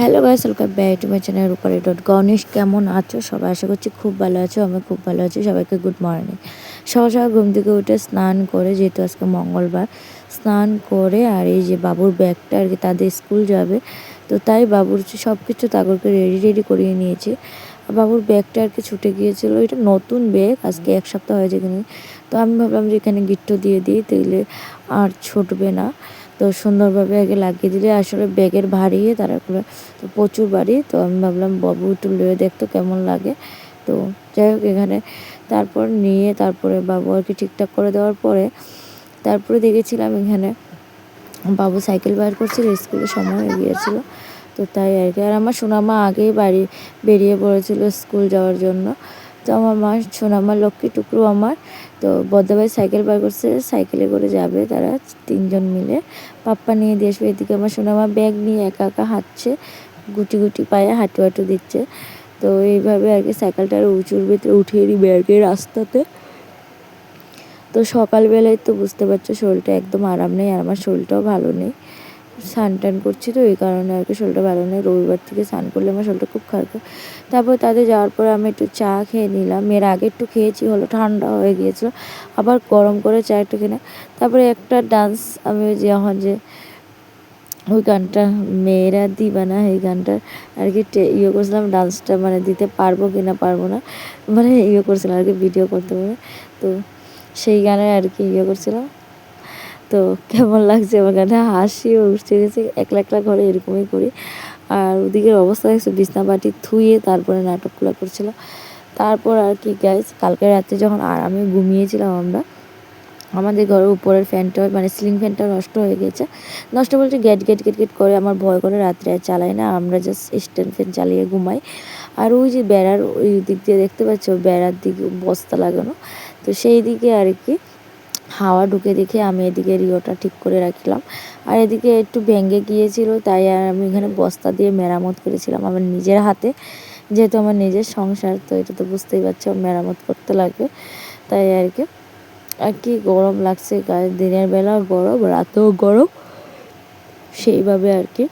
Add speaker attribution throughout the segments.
Speaker 1: Hello guys, welcome back to my channel Rupali dot Ganesh. কেমন আছো সবাই? আশা করছি খুব ভালো আছো। আমি খুব ভালো আছি। সবাইকে গুড মর্নিং। সকাল সকাল ঘুম থেকে উঠে স্নান করে, যেহেতু আজকে মঙ্গলবার, স্নান করে আর এই যে বাবুর ব্যাগটা আর কি তাদের স্কুল যাবে, তো তাই বাবুর সব কিছু তাগরকে রেডি করিয়ে নিয়েছি। বাবুর ব্যাগটা আর কি ছুটে গিয়েছিলো। এটা নতুন ব্যাগ, আজকে 1 সপ্তাহ হয়েছে কিনে। তো আমি ভাবলাম যে এখানে গিট্টু দিয়ে দিই, তাইলে আর ছুটবে না। তো সুন্দরভাবে আগে লাগিয়ে দিলে আসলে ব্যাগের ভারী তারা তো প্রচুর বাড়ি। তো আমি ভাবলাম বাবু একটু লয়ে দেখতো কেমন লাগে। তো যাই হোক, এখানে তারপর নিয়ে তারপরে বাবু আর কি ঠিকঠাক করে দেওয়ার পরে তারপরে দেখেছিলাম এখানে বাবু সাইকেল বার করছিল, স্কুলের সময় হয়ে গিয়েছিল। তো তাই আর কি। আর আমার সোনামা আগেই বেরিয়ে পড়েছিল স্কুল যাওয়ার জন্য। তো আমার মা সোনামা লক্ষ্মী টুকরো আমার, তো বদ্দাভাই সাইকেল বার করছে, সাইকেলে করে যাবে তারা 3জন মিলে। পাপ্পা নিয়ে দিয়ে আসবে। এদিকে আমার সোনামা ব্যাগ নিয়ে একা একা হাঁটছে, গুটি গুটি পায়ে হাঁটু দিচ্ছে। তো এইভাবে আর কি সাইকেলটার উঁচুর ভিতরে উঠিয়ে দিই ব্যাগের রাস্তাতে। তো সকালবেলায় তো বুঝতে পারছো শরীরটা একদম আরাম নেই, আর আমার শরীরটাও ভালো নেই। স্নান টান করছি তো এই কারণে আর কি শরীরটা ভালো নেই। রবিবার থেকে স্নান করলে আমার শরীরটা খুব খারাপ। তারপর তাদের যাওয়ার পরে আমি একটু চা খেয়ে নিলাম। এর আগে একটু খেয়েছি, হলো ঠান্ডা হয়ে গিয়েছিলো, আবার গরম করে চা একটু খেয়ে। তারপরে একটা ডান্স আমি যখন যে ওই গানটা মেয়েরা দিবানা, এই গানটা আর কি করছিলাম। ডান্সটা মানে দিতে পারবো কি না পারবো না, মানে করছিলাম আর কি, ভিডিও করতে পারে। তো সেই গানে আর কি করছিলাম। তো কেমন লাগছে আমার গানে, হাসিও উঠছে গেছে। একলা একলা ঘরে এরকমই করি। আর ওদিকের অবস্থা দেখছে, বিছনা বাটি থুয়ে তারপরে নাটকগুলো করছিল। তারপর আর কি গাইস, কালকে রাত্রে যখন আরামে ঘুমিয়েছিলাম আমরা, আমাদের ঘরের উপরের ফ্যানটা মানে সিলিং ফ্যানটা নষ্ট হয়ে গেছে। নষ্ট বলতে গ্যাট গ্যাট গ্যাট গ্যাট করে, আমার ভয় করে রাত্রে আর চালাই না, আমরা জাস্ট স্ট্যান্ড ফ্যান চালিয়ে ঘুমাই। আর ওই যে বেড়ার ওই দিক দিয়ে দেখতে পাচ্ছ, বেড়ার দিকে বস্তা লাগানো, তো সেই দিকে আর কি হাওয়া ঢুকে দেখে আমি এদিকে রিওটা ঠিক করে রাখলাম। আর এদিকে একটু ভেঙে গিয়েছিল, তাই আর আমি এখানে বস্তা দিয়ে মেরামত করেছিলাম আমার নিজের হাতে। যেহেতু আমার নিজের সংসার, তো এটা তো বুঝতেই পারছো মেরামত করতে লাগবে। তাই আর কি। আর কি গরম লাগছে গায়ে, দিনের বেলা গরম, রাতেও গরম, সেইভাবে আর কি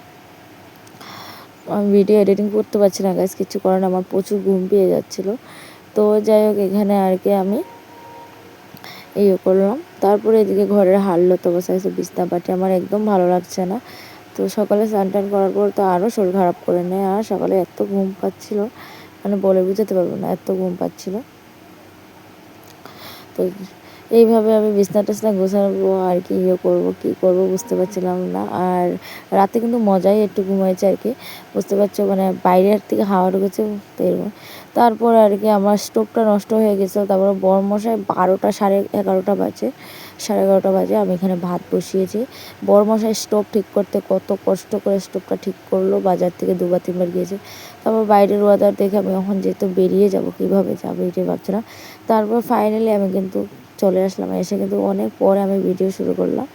Speaker 1: আমি ভিডিও এডিটিং করতে পারছি না গাইস, কিছু করার আমার প্রচুর ঘুম পেয়ে যাচ্ছিলো। তো যাই হোক, এখানে আর কি আমি করলাম। তারপরে এদিকে ঘরের হাল্লত অবস্থা আছে, বিছনা পাটি আমার একদম ভালো লাগছে না। তো সকালে স্নান টান করার পর তো আরও শরীর খারাপ করে নেয়। আর সকালে এত ঘুম পাচ্ছিল, মানে বলে বুঝাতে পারবো না, এত ঘুম পাচ্ছিল। তো এইভাবে আমি বিছনা টিছনা গোছাবো আর কি করবো, কী করবো বুঝতে পারছিলাম না। আর রাতে কিন্তু মজাই একটু ঘুমাইছে আর কি, বুঝতে পারছো, মানে বাইরের থেকে হাওয়া ঢুকেছে তো এরকম। তারপর আর কি আমার স্টোভটা নষ্ট হয়ে গেছিলো। তারপরে বড়মশাই 12টা 11:30 বাজে, 11:30 বাজে আমি এখানে ভাত বসিয়েছি। বড়মশাই স্টোভ ঠিক করতে কত কষ্ট করে স্টোভটা ঠিক করলো, বাজার থেকে 2-3 বার গিয়েছে। তারপর বাইরের ওয়েদার দেখে আমি এখন যেহেতু বেরিয়ে যাব, কীভাবে যাবো এটাই ভাবছিলাম। তারপর ফাইনালি আমি কিন্তু চলে আসলাম। এসে কিন্তু অনেক পরে আমি ভিডিও শুরু করলাম।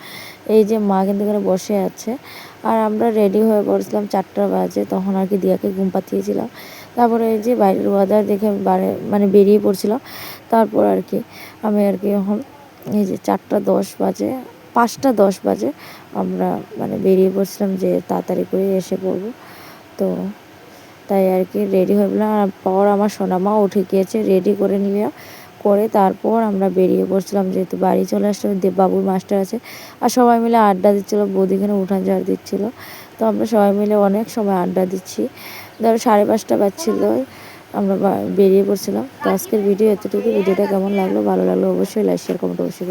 Speaker 1: এই যে মা কিন্তু এখানে বসে আছে, আর আমরা রেডি হয়ে পড়েছিলাম 4টা বাজে, তখন আর কি দিয়াকে ঘুম পাঠিয়েছিলাম। তারপরে এই যে বাইরের ওয়েদার দেখে আমি মানে বেরিয়ে পড়ছিলাম। তারপর আর কি আমি আর কি এখন এই যে 4টা 10 বাজে, 5টা 10 বাজে আমরা মানে বেরিয়ে পড়ছিলাম যে তাড়াতাড়ি করে এসে পড়বো। তো তাই আর কি রেডি হয়ে পড়লাম। আর পর আমার সোনামা উঠে গিয়েছে, রেডি করে নিলাম, করে তারপর আমরা বেরিয়ে পড়ছিলাম, যেহেতু বাড়ি চলে আসলাম। বাবুর মাস্টার আছে, আর সবাই মিলে আড্ডা দিচ্ছিলো, বৌদিখানে উঠান ঝাড় দিচ্ছিলো। তো আমরা সবাই মিলে অনেক সময় আড্ডা দিচ্ছি। ধরো 5:30 বাজছিল, আমরা বেরিয়ে পড়ছিলাম। তো আজকের ভিডিও এতটুকু। ভিডিওটা কেমন লাগলো, ভালো লাগলো অবশ্যই লাইক শেয়ার কমেন্ট অবশ্যই।